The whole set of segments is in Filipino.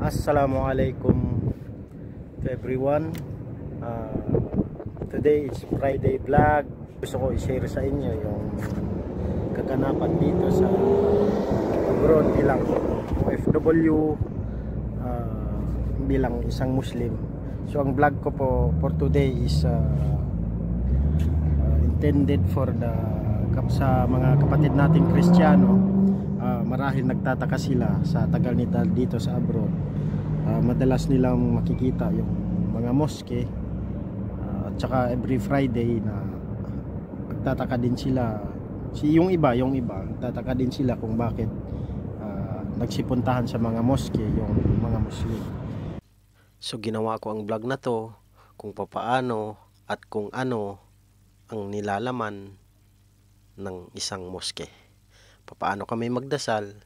Assalamualaikum to everyone. Today is Friday vlog. Gusto ko i-share sa inyo yung kaganapan dito sa abroad bilang OFW, bilang isang Muslim. So ang vlog ko po for today is intended for sa mga kapatid nating Kristiyano. Marahil nagtataka sila sa tagal nila dito sa abroad. Madalas nilang makikita yung mga moske, at saka every Friday na nagtataka din sila, yung iba nagtataka din sila kung bakit nagsipuntahan sa mga moske yung mga Muslim. So ginawa ko ang vlog na to kung papaano at kung ano ang nilalaman ng isang moske. Paano kami magdasal,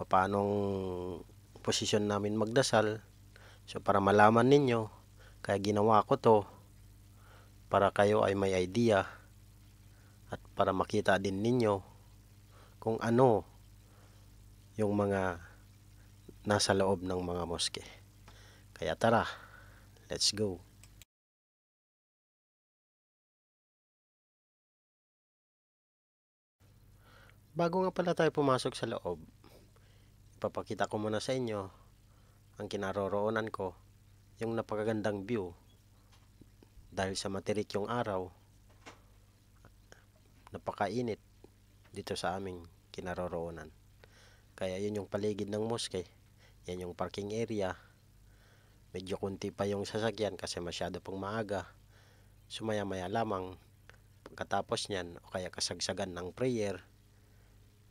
paanong posisyon namin magdasal. So para malaman ninyo, kaya ginawa ko to para kayo ay may idea at para makita din ninyo kung ano yung mga nasa loob ng mga moske. Kaya tara, let's go. Bago nga pala tayo pumasok sa loob, ipapakita ko muna sa inyo ang kinaroroonan ko, yung napakagandang view. Dahil sa matirik yung araw, napakainit dito sa aming kinaroroonan. Kaya yun yung paligid ng moske, yan yung parking area. Medyo kunti pa yung sasakyan kasi masyado pong maaga. Sumaya maya lamang pagkatapos nyan o kaya kasagsagan ng prayer,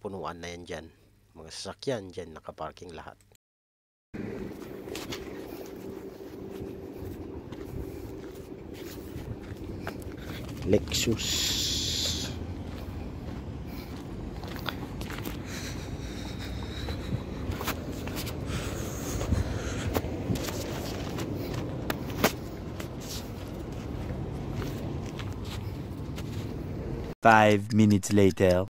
punuan na yan dyan. Mga sasakyan dyan nakaparking lahat. Lexus. Five minutes later.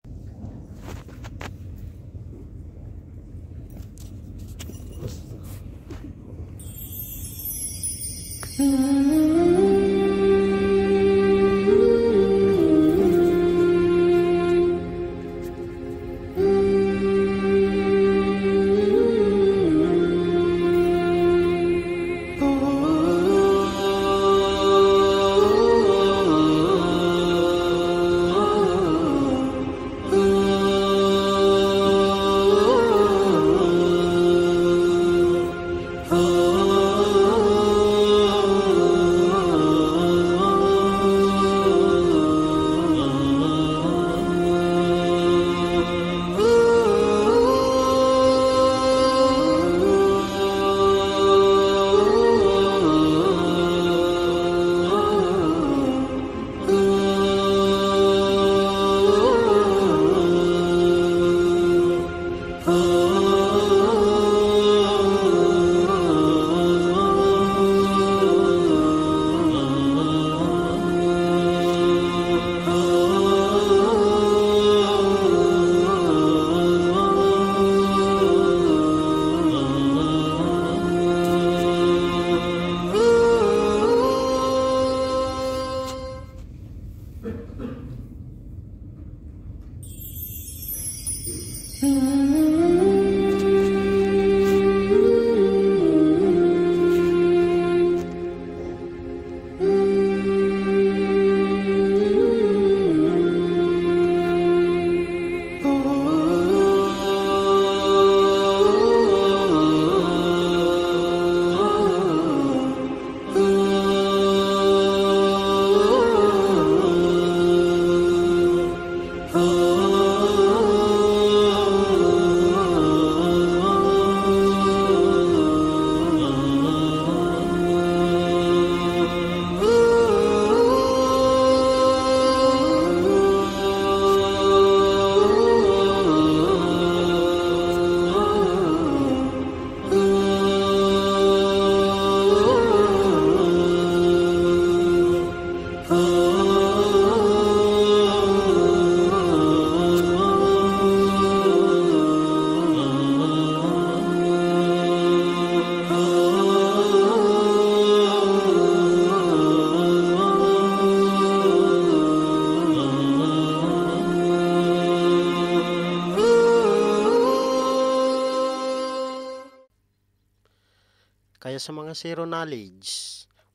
Kaya sa mga zero knowledge,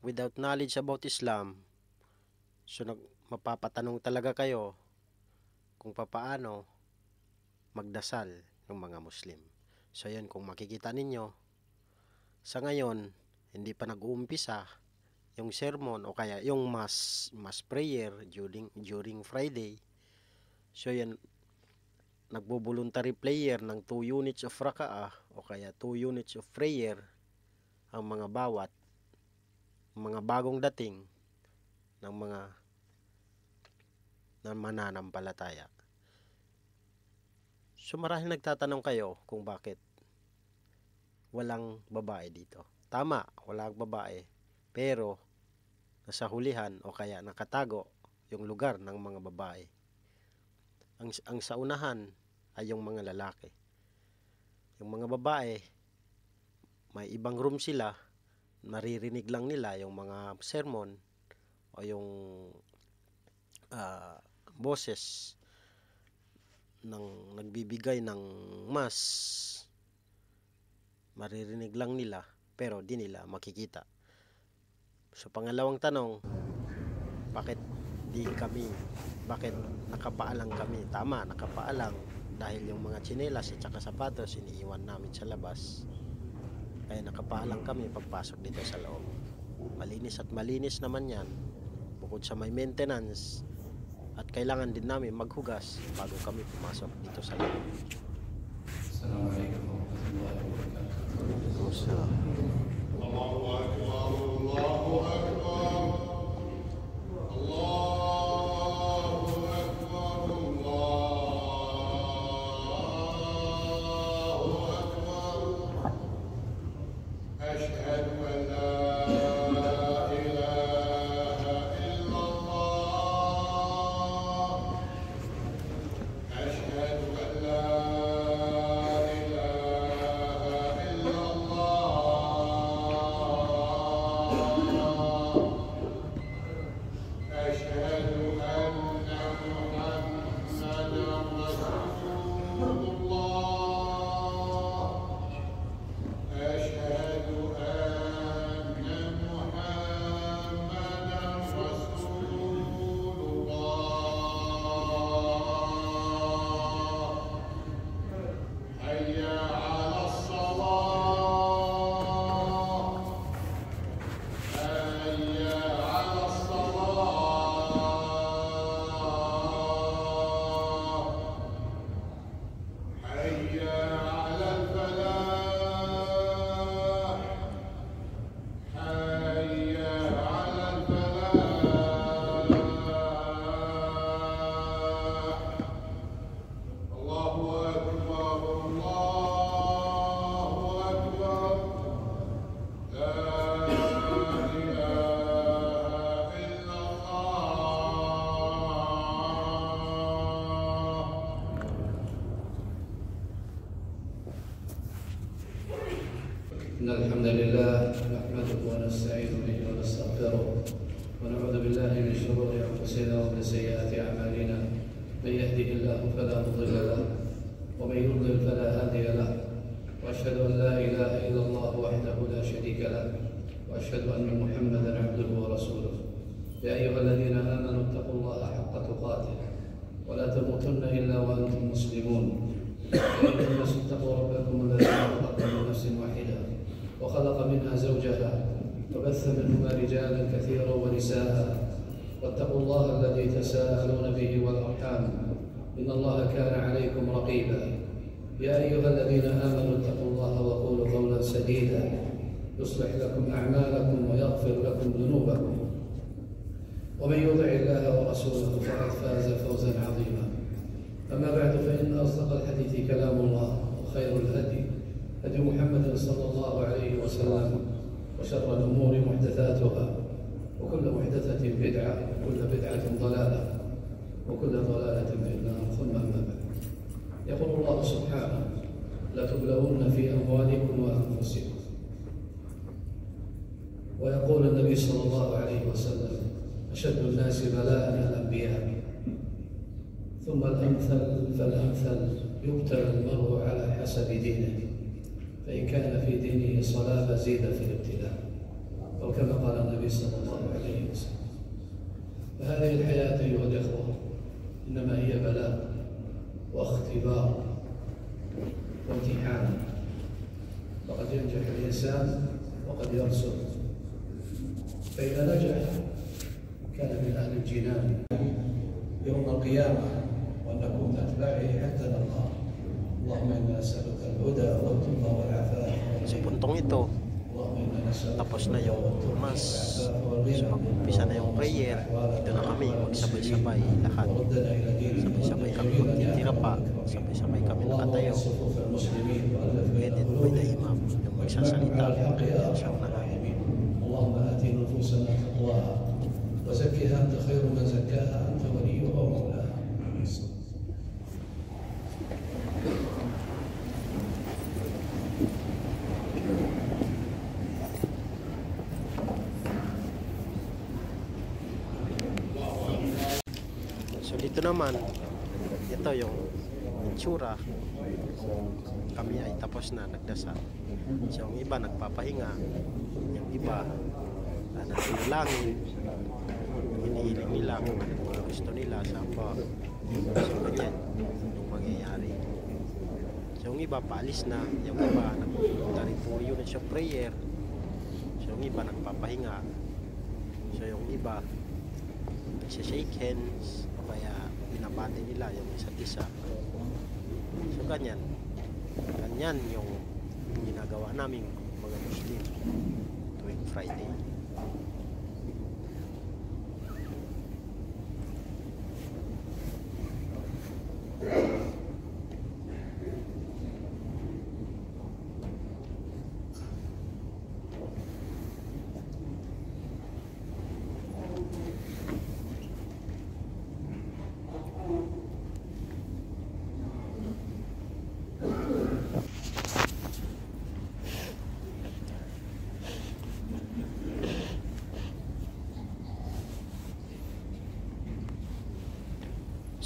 without knowledge about Islam, so mapapatanong talaga kayo kung papaano magdasal yung mga Muslim. So yun, kung makikita ninyo, sa ngayon, hindi pa nag-uumpisa yung sermon o kaya yung mass prayer during Friday. So yan, nagbo-voluntary prayer ng 2 units of raka'ah o kaya 2 units of prayer ang mga bagong dating ng mga mananampalataya. So marahil nagtatanong kayo kung bakit walang babae dito. Tama, walang babae, pero nasa hulihan o kaya nakatago yung lugar ng mga babae. Ang sa unahan ay yung mga lalaki. Yung mga babae, may ibang room sila, maririnig lang nila yung mga sermon o yung boses ng nagbibigay ng mass, maririnig lang nila pero di nila makikita. So pangalawang tanong, bakit nakapaalang kami? Tama, nakapaalang dahil yung mga tsinelas at saka sapatos iniiwan namin sa labas, kaya nakapaalang kami pagpasok dito sa loob. Malinis at malinis naman yan, bukod sa may maintenance, at kailangan din namin maghugas bago kami pumasok dito sa loob. Assalamualaikum warahmatullahi wabarakatuh. Allahu Akbar, Allahu Akbar, Allahu Akbar, Allahu Akbar. Ashhadu an la إن الحمد لله نحمده ونستعين به ونستغفره ونعوذ بالله من شرور أنفسنا ومن سيئات أعمالنا. من يهده الله فلا مضل له ومن يضلل فلا هادي له، وأشهد أن لا إله إلا الله وحده لا شريك له، وأشهد أن محمدا عبده ورسوله. يا أيها الذين آمنوا اتقوا الله حق تقاته ولا تموتن إلا وأنتم مسلمون. يا أيها الناس اتقوا ربكم الذي خلقكم من نفس واحدة وخلق منها زوجها وبث منهما رجالا كثيرا ونساء، واتقوا الله الذي تساءلون به والأرحام إن الله كان عليكم رقيبا. يا أيها الذين آمنوا اتقوا الله وقولوا قولا سديدا يصلح لكم أعمالكم ويغفر لكم ذنوبكم، ومن يطع الله ورسوله فقد فاز فوزا عظيما. أما بعد، فإن أصدق الحديث كلام الله، وخير الهدي هدي محمد صلى الله عليه وسلم، وشر الأمور محدثاتها، وكل محدثة بدعة، وكل بدعة ضلالة، وكل ضلالة في النار. ثم أما بعد، يقول الله سبحانه: لتبلون في أموالكم وأنفسكم. ويقول النبي صلى الله عليه وسلم: أشد الناس بلاء الأنبياء، ثم الأمثل فالأمثل، يبتلى المرء على حسب دينه، فإن كان في دينه صلابة زيد في الابتلاء، أو كما قال النبي صلى الله عليه وسلم. فهذه الحياة أيها الإخوة إنما هي بلاء واختبار وامتحان، فقد ينجح الإنسان وقد يرسل، فإذا نجح كان من أهل الجنان يوم القيامة، وأن نكون أتباعه حتى نلقاه. اللهم إنا نسألك الهدى والتقى والعفاف. Sa puntong ito, tapos na yung mas, so mag-umpisa na yung prayer. Dito na kami magsabay-sabay lahat. Sabay-sabay kami magtitira pa, sabay-sabay kami nakatayo. Headed by the imam, yung magsasalita sa unahan. اللهم آت نفوسنا تقواها وزكها أنت خير من زكاها أنت وليها ومولاها. So dito naman, ito yung itsura. Kami ay tapos na nagdasal. So yung iba nagpapahinga, yung iba nananalangin, hinihiling nila kung ano mga gusto nila sa aba. So ganyan yung mangyayari. So yung iba paalis na, yung iba nagpunta rin po yun sa prayer. So yung iba nagpapahinga. So yung iba nagsashake hands, o kaya binabati nila yung isa't isa. So ganyan yung ginagawa namin mga Muslim tuwing Friday.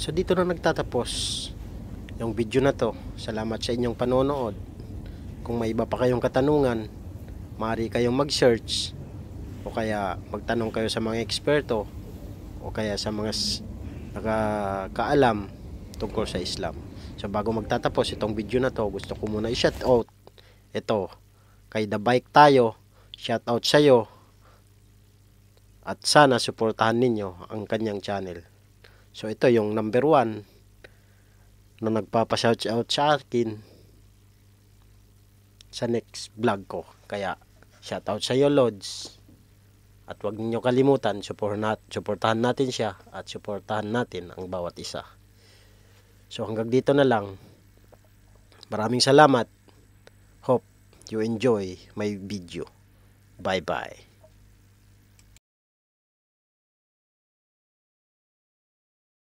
So dito na nagtatapos yung video na to. Salamat sa inyong panonood. Kung may iba pa kayong katanungan, maaari kayong mag-search o kaya magtanong kayo sa mga eksperto o kaya sa mga nakakaalam tungkol sa Islam. So bago magtatapos itong video na to, gusto ko muna i-shout out ito kay The Bike Tayo. Shout out sa iyo at sana suportahan ninyo ang kanyang channel. So ito yung number 1 na nagpapa-shout out sa akin sa next vlog ko. Kaya shout out sa iyo, Lods. At huwag niyo kalimutan, suportahan natin siya at suportahan natin ang bawat isa. So hanggang dito na lang. Maraming salamat. Hope you enjoy my video. Bye bye.